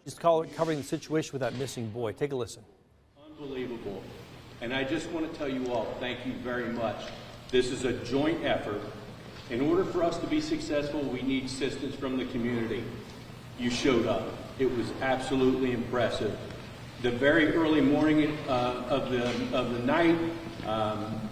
Just covering the situation with that missing boy. Take a listen. Unbelievable. And I just want to tell you all, thank you very much. This is a joint effort. In order for us to be successful, we need assistance from the community. You showed up. It was absolutely impressive. The very early morning of the night,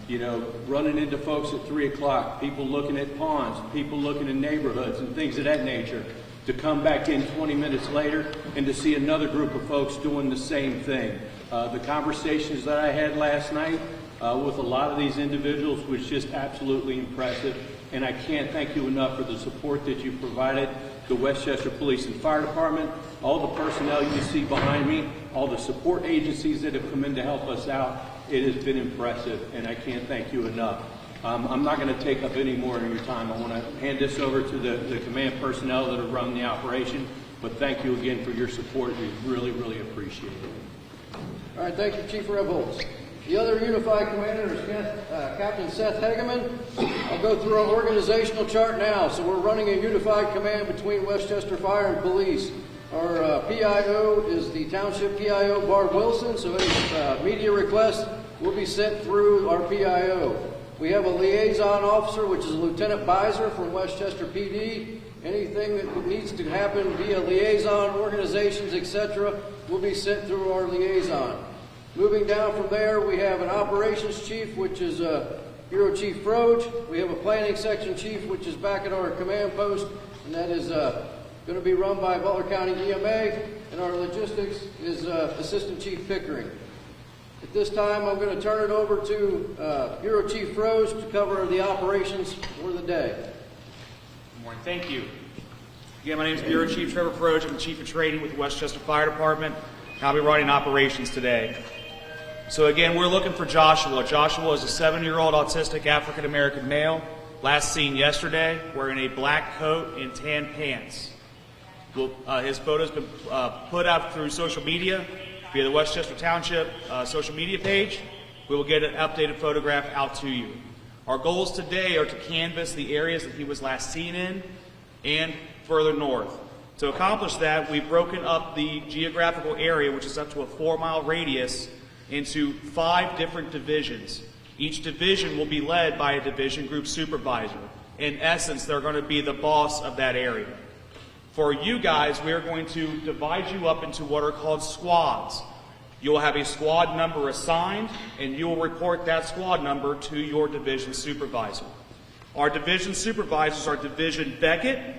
you know, running into folks at 3 o'clock, people looking at ponds, people looking in neighborhoods and things of that nature, to come back in 20 minutes later and to see another group of folks doing the same thing. The conversations that I had last night with a lot of these individuals was just absolutely impressive, and I can't thank you enough for the support that you provided the Westchester Police and Fire Department, all the personnel you see behind me, all the support agencies that have come in to help us out. It has been impressive, and I can't thank you enough. I'm not going to take up any more of your time. I want to hand this over to the command personnel that have run the operation, but thank you again for your support. We really, really appreciate it. All right, thank you, Chief Rebholz. The other unified commander is Captain Seth Hageman. I'll go through our organizational chart now. So we're running a unified command between Westchester Fire and Police. Our PIO is the Township PIO, Barb Wilson, so any media requests will be sent through our PIO. We have a liaison officer, which is Lieutenant Beiser from Westchester PD. Anything that needs to happen via liaison, organizations, etc., will be sent through our liaison. Moving down from there, we have an operations chief, which is Bureau Chief Froge. We have a planning section chief, which is back at our command post, and that is going to be run by Butler County EMA. And our logistics is Assistant Chief Pickering. At this time, I'm going to turn it over to Bureau Chief Froge to cover the operations for the day. Good morning. Thank you. Again, my name is Bureau Chief Trevor Froge. I'm the Chief of Training with the Westchester Fire Department. I'll be running operations today. So again, we're looking for Joshua. Joshua is a 7-year-old autistic African-American male, last seen yesterday, wearing a black coat and tan pants. His photo's been put out through social media, via the Westchester Township social media page. We will get an updated photograph out to you. Our goals today are to canvass the areas that he was last seen in and further north. To accomplish that, we've broken up the geographical area, which is up to a 4-mile radius, into 5 different divisions. Each division will be led by a division group supervisor. In essence, they're going to be the boss of that area. For you guys, we are going to divide you up into what are called squads. You will have a squad number assigned, and you will report that squad number to your division supervisor. Our division supervisors are Division Beckett,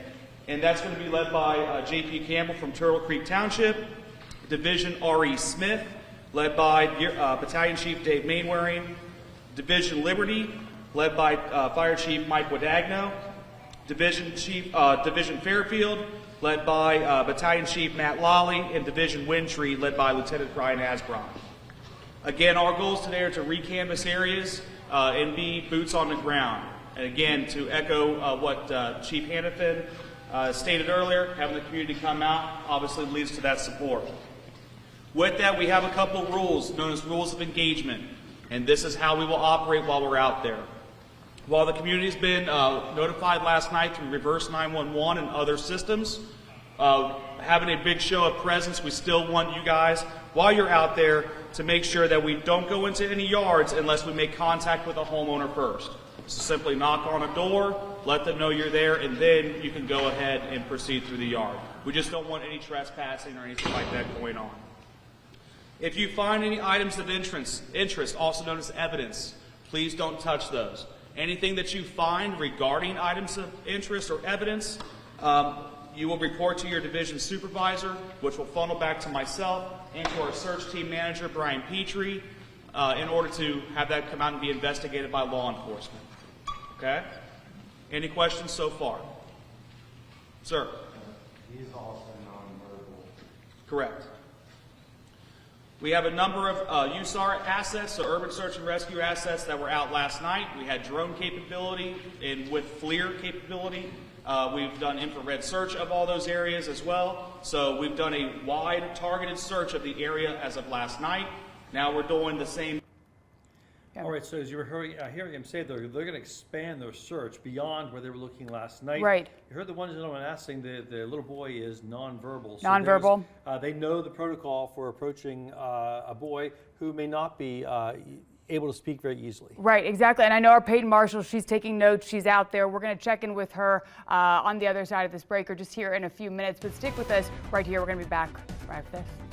and that's going to be led by J.P. Campbell from Turtle Creek Township. Division R.E. Smith, led by Battalion Chief Dave Mainwaring. Division Liberty, led by Fire Chief Mike Wadagno. Division Fairfield, led by Battalion Chief Matt Lawley, and Division Windtree, led by Lieutenant Brian Asbron. Again, our goals today are to re-canvass areas and be boots on the ground. And again, to echo what Chief Hannafin stated earlier, having the community come out obviously leads to that support. With that, we have a couple rules known as rules of engagement, and this is how we will operate while we're out there. While the community's been notified last night through reverse 911 and other systems, having a big show of presence, we still want you guys, while you're out there, to make sure that we don't go into any yards unless we make contact with a homeowner first. So simply knock on a door, let them know you're there, and then you can go ahead and proceed through the yard. We just don't want any trespassing or anything like that going on. If you find any items of interest, also known as evidence, please don't touch those. Anything that you find regarding items of interest or evidence, you will report to your division supervisor, which will funnel back to myself and to our search team manager, Brian Petrie, in order to have that come out and be investigated by law enforcement. Okay? Any questions so far? Sir? He's also nonverbal. Correct. We have a number of USAR assets, so urban search and rescue assets that were out last night. We had drone capability and with FLIR capability. We've done infrared search of all those areas as well. So we've done a wide targeted search of the area as of last night. Now we're doing the same. All right, so as you were hearing him say, they're going to expand their search beyond where they were looking last night. Right. You heard the one gentleman asking, the little boy is nonverbal. So Nonverbal. they know the protocol for approaching a boy who may not be able to speak very easily. Right, exactly. And I know our Peyton Marshall, she's taking notes. She's out there. We're going to check in with her on the other side of this break, or just here in a few minutes. But stick with us right here. We're going to be back right after this.